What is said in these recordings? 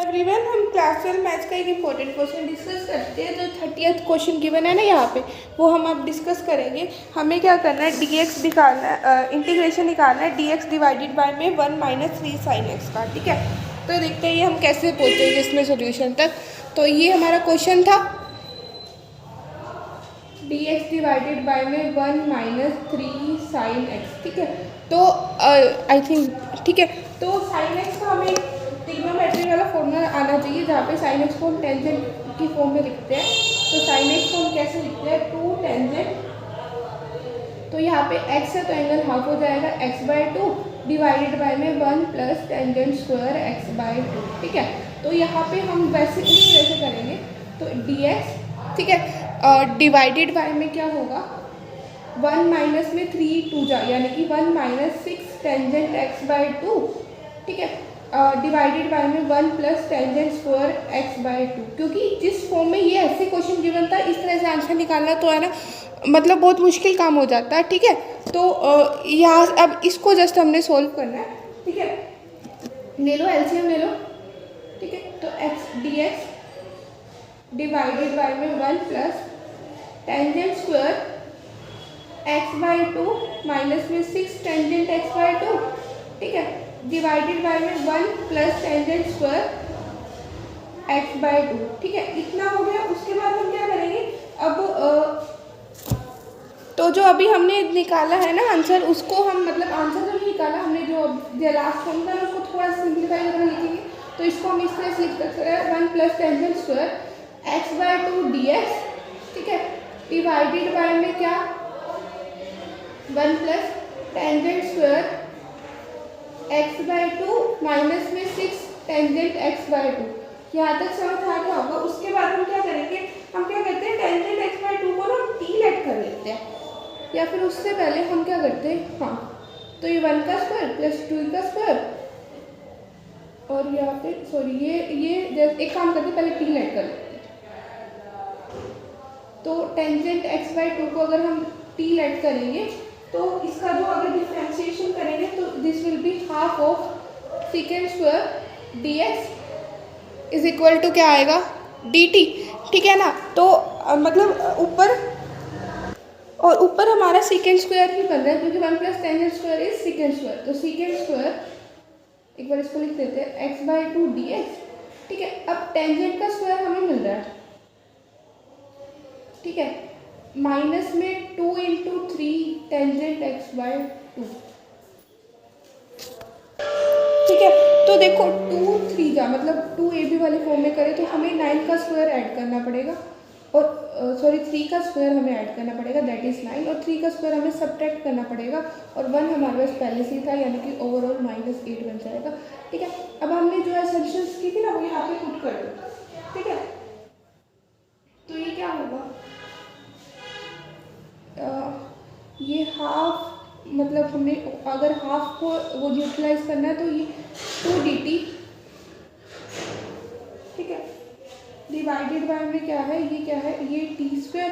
Everyone, हम class 12 maths का एक इंपॉर्टेंट क्वेश्चन डिस्कस करते हैं। जो 30th क्वेश्चन गिवन है ना यहाँ पे, वो हम अब डिस्कस करेंगे। हमें क्या करना है, dx निकालना है, इंटीग्रेशन निकालना है dx डिवाइडेड बाय में 1 - 3 sin x का। ठीक है, तो देखते हैं ये हम कैसे पहुँचेंगे इसमें सोल्यूशन तक। तो ये हमारा क्वेश्चन था, dx डिवाइडेड बाय में 1 - 3 sin x। ठीक है, तो आई थिंक ठीक है, तो sin x का हमें ट्रिग्नोमेट्री वाला फॉर्मूला आना चाहिए, जहाँ पे sin x को हम टेंजेंट की फॉर्म में लिखते हैं। तो sin x को हम कैसे लिखते हैं, 2 टेंजेंट, तो यहाँ पे x है तो एंगल हाफ हो जाएगा x/2 डिवाइडेड बाय में 1 + टेंजेंट स्क्वायर x/2। ठीक है, तो यहाँ पे हम वैसे इस तरह से करेंगे। तो dx, ठीक है, डिवाइडेड बाय में क्या होगा, 1 माइनस में 3 2 जा, यानी कि 1 - 6 टेंजेंट x/2। ठीक है, डिवाइडेड बाय में 1 + टेंजेंट स्क्वायर x/2। क्योंकि जिस फॉर्म में ये ऐसे क्वेश्चन गिवन था, इस तरह से आंसर निकालना तो है ना, मतलब बहुत मुश्किल काम हो जाता है। ठीक है, तो यहाँ अब इसको जस्ट हमने सोल्व करना है। ठीक है, ले लो एलसीएम ले लो। ठीक है, तो dx डिवाइडेड बाय में 1 + टेंजेंट स्क्वायर x/2 माइनस में 6 टेंजेंट x/2। ठीक है, डिवाइडेड बाय में 1 + टेंजेंट स्क्वायर x/2। ठीक है, इतना हो गया। उसके बाद हम क्या करेंगे, अब तो जो अभी हमने निकाला है ना आंसर, उसको हम मतलब आंसर जो नहीं निकाला हमने, जो लास्ट फॉर्म था उसको थोड़ा सिंप्लीफाई करके लिखेंगे। तो इसको हम इस तरह से लिख सकते हैं, 1 + टेंजेंट स्क्वायर x/2 dx। ठीक है, डिवाइडेड बाय में क्या, 1 + टेंजेंट स्क्वायर x/2 माइनस में 6 टेंजेंट x/2। यहाँ तक समझ आ गया होगा। उसके बाद हम क्या करेंगे, हम क्या करते हैं, टेंजेंट x/2 को ना t लेट कर लेते हैं, या फिर उससे पहले हम क्या करते हैं, हाँ, तो ये 1 का स्क्वायर + 2 का स्क्वायर, और यहाँ पे सॉरी ये जैसे एक काम करते हैं, पहले t लेट कर लेते हैं। तो टेंजेंट x/2 को अगर हम t लेट करेंगे, तो इसका जो अगर डिफरेंशिएशन करेंगे, तो this will be half of second square dx is equal to क्या आएगा, dt। ठीक है ना, तो मतलब ऊपर हमारा सेकेंड स्क्वायर ही बन रहा है, क्योंकि 1 + tangent square is second square. तो सेकेंड स्क्वायर, एक बार इसको लिख देते हैं, x/2 dx। ठीक है, अब टेंजेंट का स्क्वायर हमें मिल रहा है। ठीक है, माइनस में 2 × 3 टेंजेंट x/2। ठीक है, तो देखो 2 3 जा मतलब 2ab वाले फॉर्म में करें तो हमें 9 का स्क्वायर ऐड करना पड़ेगा, और सॉरी 3 का स्क्वायर हमें ऐड करना पड़ेगा, दैट इज 9, और 3 का स्क्वायर हमें सब्ट्रैक्ट करना पड़ेगा, और 1 हमारे पास पहले से ही था, यानी कि ओवरऑल -8 बन जाएगा। ठीक है, अब हमने जो असम्पशंस की थी ना, वो यहाँ पे पुट कर दो। ठीक है, तो ये क्या होगा, ये हाफ, मतलब हमने अगर हाफ को वो यूटिलाइज करना है, तो ये 2 dt। ठीक है, डिवाइडेड बाय में क्या है, ये क्या है, ये t²।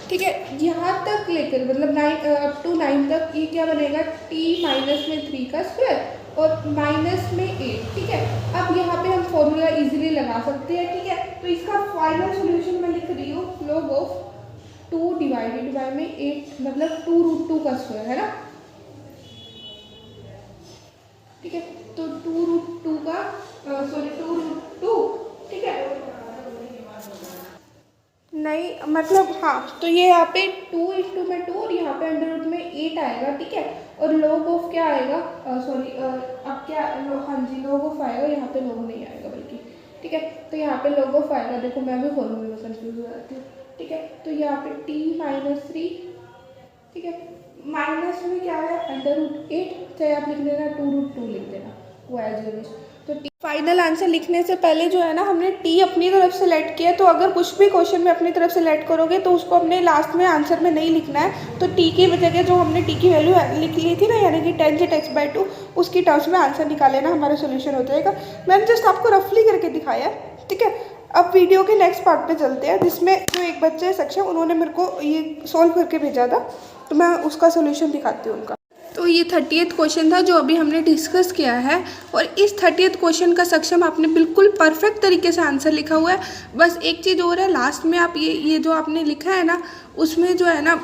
ठीक है, यहाँ तक लेकर मतलब 9 अप टू 9 तक ये क्या बनेगा, t माइनस में 3 का स्क्वायर और माइनस में 8। ठीक है, अब यहाँ पे हम फॉर्मूला इजीली लगा सकते हैं। ठीक है, तो इसका फाइनल सॉल्यूशन मैं लिख रही हूँ, log ऑफ 2 डिवाइडेड बाय में 8, मतलब 2√2 का स्क्वायर है ना। ठीक है, तो 2√2 का सॉरी 2√2। ठीक है, नहीं मतलब हाँ, तो ये यहाँ पे 2 × में 2 और यहाँ पे अंडर रूट में 8 आएगा। ठीक है, और log ऑफ क्या आएगा, सॉरी अब क्या, हाँ जी log ऑफ आएगा, यहाँ पे log नहीं आएगा बल्कि। ठीक है, तो यहाँ पे log ऑफ आएगा, देखो मैं भी फॉर्मूले में कंफ्यूज हो जाती हूँ। ठीक है, तो यहाँ पे t - 3। ठीक है, माइनस में क्या है, अंडर रूट 8, चाहे आप लिख देना 2√2 लिख देना, वो एज यूज। तो फाइनल आंसर लिखने से पहले जो है ना, हमने टी अपनी तरफ से लेट किया। तो अगर कुछ भी क्वेश्चन में अपनी तरफ से लेट करोगे, तो उसको हमने लास्ट में आंसर में नहीं लिखना है। तो टी की जगह जो हमने टी की वैल्यू लिख ली थी ना, यानी कि टेंजेंट x/2, उसकी टर्म्स में आंसर निकाल लेना, हमारा सोल्यूशन हो जाएगा। मैंने जस्ट आपको रफली करके दिखाया है। ठीक है, अब वीडियो के नेक्स्ट पार्ट पे चलते हैं, जिसमें जो एक बच्चे है सक्षम, उन्होंने मेरे को ये सॉल्व करके भेजा था, तो मैं उसका सोल्यूशन दिखाती हूँ उनका। तो ये 30th क्वेश्चन था जो अभी हमने डिस्कस किया है, और इस 30th क्वेश्चन का सक्षम आपने बिल्कुल परफेक्ट तरीके से आंसर लिखा हुआ है। बस एक चीज़ और है, लास्ट में आप ये जो आपने लिखा है ना, उसमें जो है ना,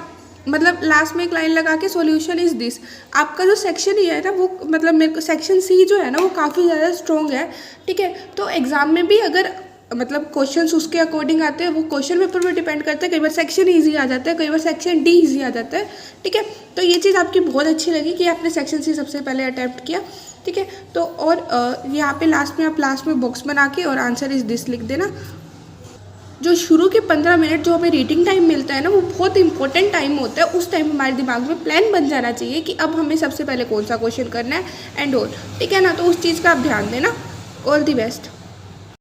मतलब लास्ट में एक लाइन लगा के सॉल्यूशन इज़ दिस। आपका जो सेक्शन ही है ना वो, मतलब मेरे को सेक्शन सी जो है ना वो काफ़ी ज़्यादा स्ट्रॉन्ग है, ठीक है। तो एग्ज़ाम में भी अगर मतलब क्वेश्चंस उसके अकॉर्डिंग आते हैं, वो क्वेश्चन पेपर पर डिपेंड करता है। कई बार सेक्शन ईजी आ जाता है, कई बार सेक्शन डी ईजी आ जाता है, ठीक है। तो ये चीज़ आपकी बहुत अच्छी लगी कि आपने सेक्शन सी सबसे पहले अटैम्प्ट किया, ठीक है। तो और यहाँ पे लास्ट में बॉक्स बना के और आंसर इज दिस लिख देना। जो शुरू के 15 मिनट जो हमें रीडिंग टाइम मिलता है ना, वो बहुत इंपॉर्टेंट टाइम होता है। उस टाइम हमारे दिमाग में प्लान बन जाना चाहिए कि अब हमें सबसे पहले कौन सा क्वेश्चन करना है एंड और, ठीक है ना। तो उस चीज़ का आप ध्यान देना। All the best.